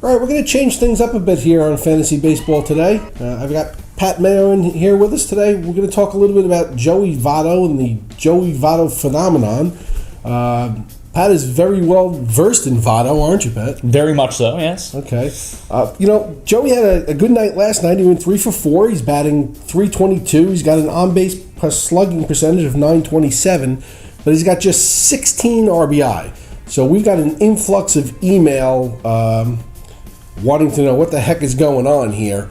All right, we're going to change things up a bit here on Fantasy Baseball today. I've got Pat Mayo in here with us today. We're going to talk a little bit about Joey Votto and the Joey Votto phenomenon. Pat is very well versed in Votto, aren't you, Pat? Very much so, yes. Okay. Joey had a good night last night. He went 3 for 4. He's batting .322. He's got an on-base plus slugging percentage of .927, but he's got just 16 RBI. So we've got an influx of email wanting to know what the heck is going on here.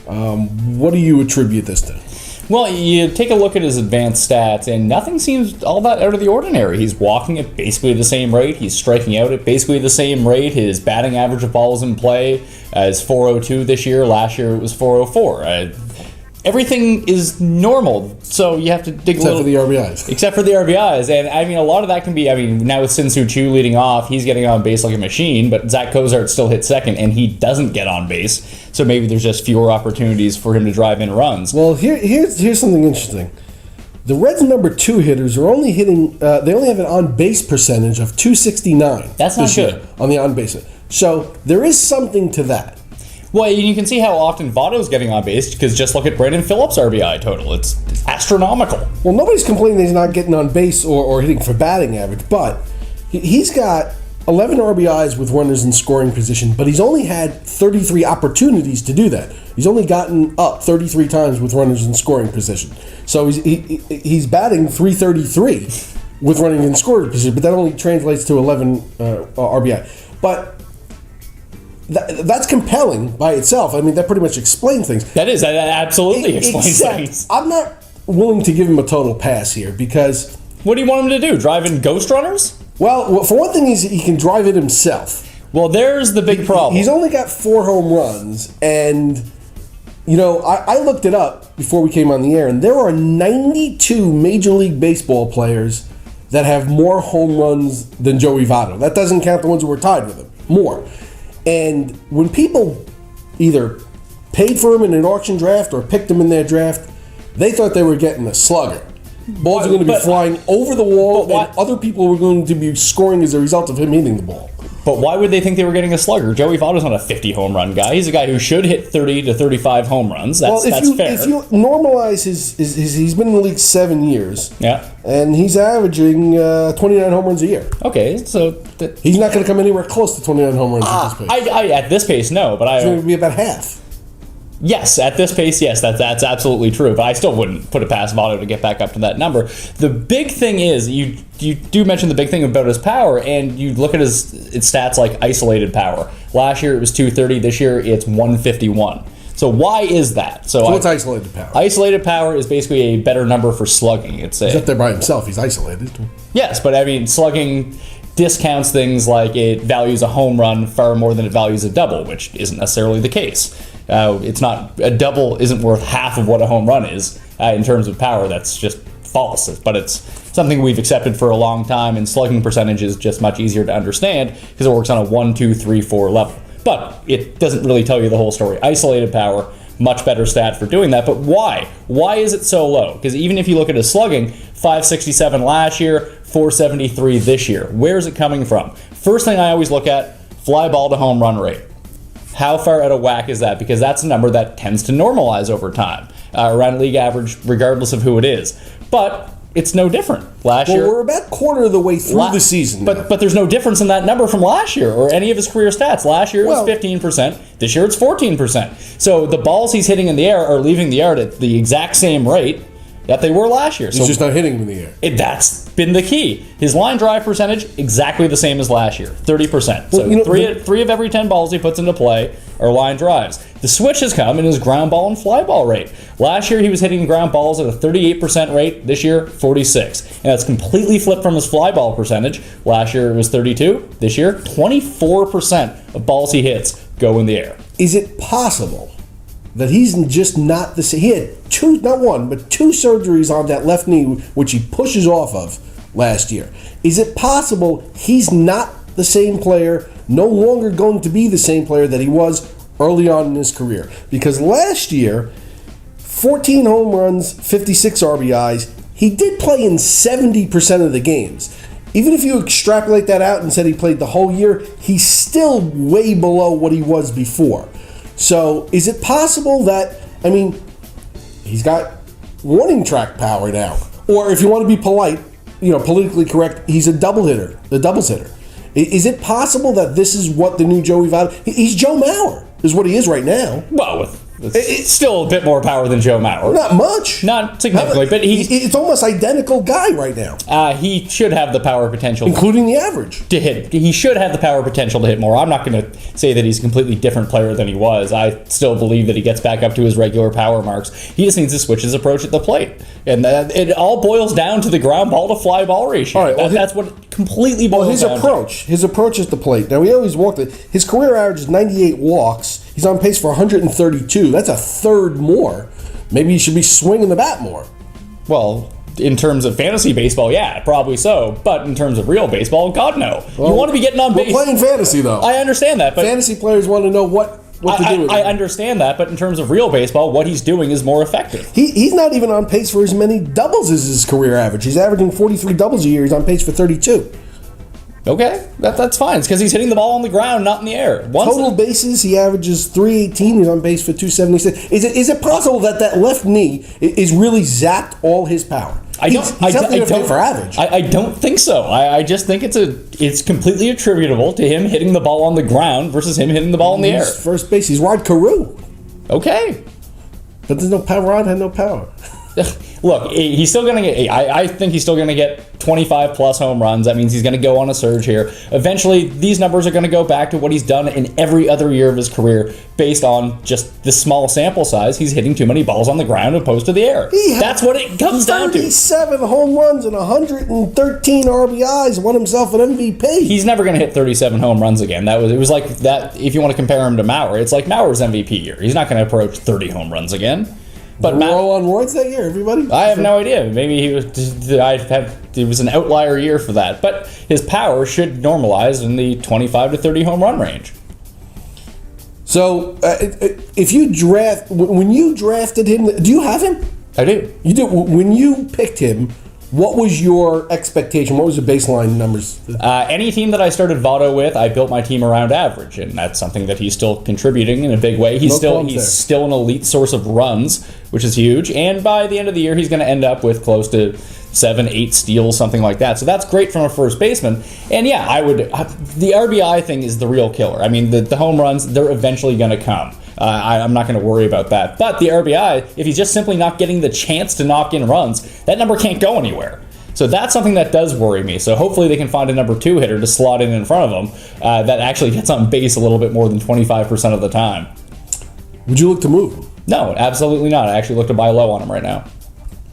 What do you attribute this to? Well, you take a look at his advanced stats, and nothing seems all that out of the ordinary. He's walking at basically the same rate. He's striking out at basically the same rate. His batting average of balls in play is .402 this year. Last year it was .404. Everything is normal, so you have to dig a little... Except for the RBIs. Except for the RBIs. And, a lot of that can be... now with Sin-Soo Choo leading off, he's getting on base like a machine, but Zach Cozart still hits second, and he doesn't get on base. So maybe there's just fewer opportunities for him to drive in runs. Well, here's something interesting. The Reds' number 2 hitters are only hitting... they only have an on-base percentage of .269. That's not good. On the on-base. So there is something to that. Well, you can see how often Votto's getting on base, because just look at Brandon Phillips' RBI total. It's astronomical. Well, nobody's complaining that he's not getting on base or hitting for batting average, but he's got 11 RBIs with runners in scoring position, but he's only had 33 opportunities to do that. He's only gotten up 33 times with runners in scoring position. So he's batting .333 with running in scoring position, but that only translates to 11 RBI. But that's compelling by itself. That pretty much explains things. That absolutely explains things. I'm not willing to give him a total pass here because... What do you want him to do? Drive in ghost runners? Well, for one thing, he can drive it himself. Well, there's the big problem. He's only got 4 home runs, and I looked it up before we came on the air, and there are 92 Major League Baseball players that have more home runs than Joey Votto. That doesn't count the ones who were tied with him. More. And when people either paid for him in an auction draft or picked him in their draft, they thought they were getting a slugger. Balls are going to be flying over the wall, and other people were going to be scoring as a result of him hitting the ball. But why would they think they were getting a slugger? Joey Votto's not a 50 home run guy. He's a guy who should hit 30 to 35 home runs. That's fair. If you normalize he's been in the league 7 years. Yeah. And he's averaging 29 home runs a year. Okay, so... he's not going to come anywhere close to 29 home runs at this pace. At this pace, no, but It's going to be about half. Yes, at this pace, yes, that's absolutely true. But I still wouldn't put it past Votto to get back up to that number. The big thing is, you do mention the big thing about his power, and you look at his stats like isolated power. Last year it was 230. This year it's 151. So why is that? So what's isolated power? Isolated power is basically a better number for slugging. He's up there by himself. He's isolated. Yes, but slugging discounts things like it values a home run far more than it values a double, which isn't necessarily the case. It's not a double isn't worth half of what a home run is in terms of power. That's just false. But it's something we've accepted for a long time, and slugging percentage is just much easier to understand because it works on a 1, 2, 3, 4 level. But it doesn't really tell you the whole story. Isolated power, much better stat for doing that. But why? Why is it so low? Because even if you look at his slugging, 567 last year, 473 this year. Where is it coming from? First thing I always look at, fly ball to home run rate. How far out of whack is that? Because that's a number that tends to normalize over time, around league average, regardless of who it is. But it's no different. Last year, we're about quarter of the way through the season. But there's no difference in that number from last year or any of his career stats. Last year it was 15%. This year it's 14%. So the balls he's hitting in the air are leaving the air at the exact same rate that they were last year. He's just not hitting them in the air. That's been the key. His line drive percentage, exactly the same as last year, 30%. So three of every 10 balls he puts into play are line drives. The switch has come in his ground ball and fly ball rate. Last year he was hitting ground balls at a 38% rate. This year, 46%. And that's completely flipped from his fly ball percentage. Last year it was 32%. This year, 24% of balls he hits go in the air. Is it possible that he's just not the same? He had not one, but two surgeries on that left knee, which he pushes off of last year. Is it possible he's not the same player, no longer going to be the same player that he was early on in his career? Because last year, 14 home runs, 56 RBIs, he did play in 70% of the games. even if you extrapolate that out and said he played the whole year, he's still way below what he was before. So is it possible that, I mean, he's got warning track power now. Or if you want to be polite, politically correct, he's a doubles hitter. Is it possible that this is what the new Joey Votto... He's Joe Mauer, is what he is right now. Well, it's still a bit more power than Joe Mauer. Not much. Not significantly, but it's almost identical guy right now. He should have the power potential. Including the average. To hit. He should have the power potential to hit more. I'm not going to say that he's a completely different player than he was. I still believe that he gets back up to his regular power marks. He just needs to switch his approach at the plate. And it all boils down to the ground ball to fly ball ratio. All right, that's what it completely boils down to. His approach at the plate. Now, we always walked it. His career average is 98 walks. He's on pace for 132. That's a third more. Maybe he should be swinging the bat more. Well, in terms of fantasy baseball, yeah, probably so. But in terms of real baseball, God, no. Well, you want to be getting on base. We're playing fantasy, though. I understand that. But fantasy players want to know what to do with it. I understand that, but in terms of real baseball, what he's doing is more effective. He's not even on pace for as many doubles as his career average. He's averaging 43 doubles a year. He's on pace for 32. Okay, that's fine. It's because he's hitting the ball on the ground, not in the air. Total bases, he averages 318. He's on base for 276. Is it possible that left knee is really zapped all his power? I don't think so. I just think it's completely attributable to him hitting the ball on the ground versus him hitting the ball in the air. First base, he's Rod Carew. Okay. But there's no power. Rod had no power. Look, he's still going to get... I think he's still going to get 25-plus home runs. That means he's going to go on a surge here. Eventually, these numbers are going to go back to what he's done in every other year of his career based on just the small sample size. He's hitting too many balls on the ground opposed to the air. That's what it comes down to. 37 home runs and 113 RBIs, won himself an MVP. He's never going to hit 37 home runs again. It was like that. If you want to compare him to Mauer, it's like Mauer's MVP year. He's not going to approach 30 home runs again. But roll on roids that year, everybody. I have no idea. Maybe it was an outlier year for that. But his power should normalize in the 25 to 30 home run range. So, if you when you drafted him, do you have him? I do. You do. When you picked him, what was your expectation? What was the baseline numbers? Any team that I started Votto with, I built my team around average, and that's something that he's still contributing in a big way. He's still an elite source of runs, which is huge. And by the end of the year, he's going to end up with close to 7-8 steals, something like that. So that's great from a first baseman. And yeah, the RBI thing is the real killer. I mean, the home runs, they're eventually going to come. I'm not going to worry about that. But the RBI, if he's just simply not getting the chance to knock in runs, that number can't go anywhere. So that's something that does worry me. So hopefully they can find a number 2 hitter to slot in front of him that actually gets on base a little bit more than 25% of the time. Would you look to move him? No, absolutely not. I actually look to buy low on him right now.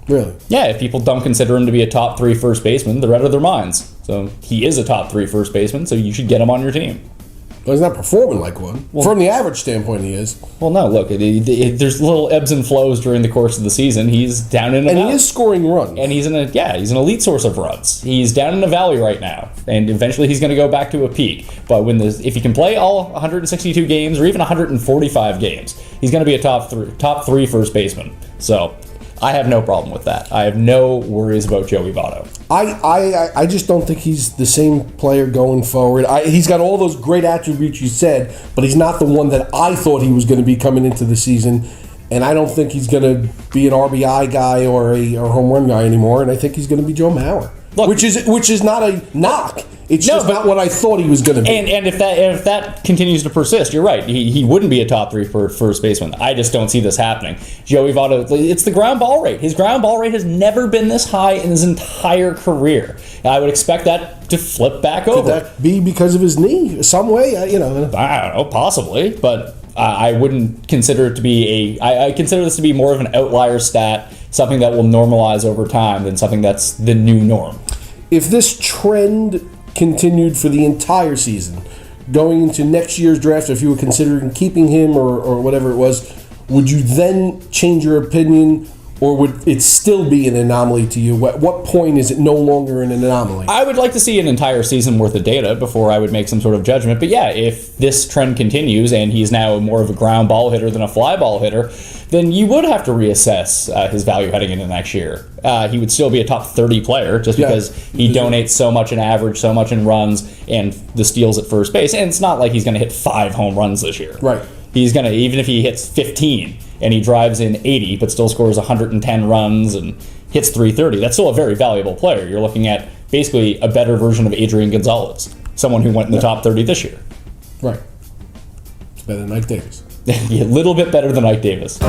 Really? Yeah, if people don't consider him to be a top 3 first baseman, they're out of their minds. So he is a top 3 first baseman, so you should get him on your team. Well, he's not performing like one. Well, from the average standpoint, he is. Well, no, look, there's little ebbs and flows during the course of the season. He's down in a valley. And he is scoring runs. And he's an elite source of runs. He's down in a valley right now, and eventually he's going to go back to a peak. But if he can play all 162 games or even 145 games, he's going to be a top three first baseman. So I have no problem with that. I have no worries about Joey Votto. I just don't think he's the same player going forward. He's got all those great attributes you said, but he's not the one that I thought he was going to be coming into the season. And I don't think he's going to be an RBI guy or a home run guy anymore. And I think he's going to be Joe Mauer, which is not a knock. It's just not what I thought he was going to be. And if that continues to persist, you're right. He wouldn't be a top 3 for first baseman. I just don't see this happening. Joey Votto, it's the ground ball rate. His ground ball rate has never been this high in his entire career. I would expect that to flip back over. Could that be because of his knee? Some way, I don't know, possibly, but I wouldn't consider it to be I consider this to be more of an outlier stat, something that will normalize over time than something that's the new norm. If this trend continued for the entire season, going into next year's draft, if you were considering keeping him or whatever it was, would you then change your opinion Or would it still be an anomaly to you? At what point is it no longer an anomaly? I would like to see an entire season worth of data before I would make some sort of judgment. But yeah, if this trend continues and he's now more of a ground ball hitter than a fly ball hitter, then you would have to reassess his value heading into next year. He would still be a top 30 player just because he donates so much in average, so much in runs, and the steals at first base. And it's not like he's going to hit 5 home runs this year. Right. He's going to, even if he hits 15 and he drives in 80 but still scores 110 runs and hits 330, that's still a very valuable player. You're looking at basically a better version of Adrian Gonzalez, someone who went in the top 30 this year. Right. It's better than Ike Davis. A little bit better than Ike Davis.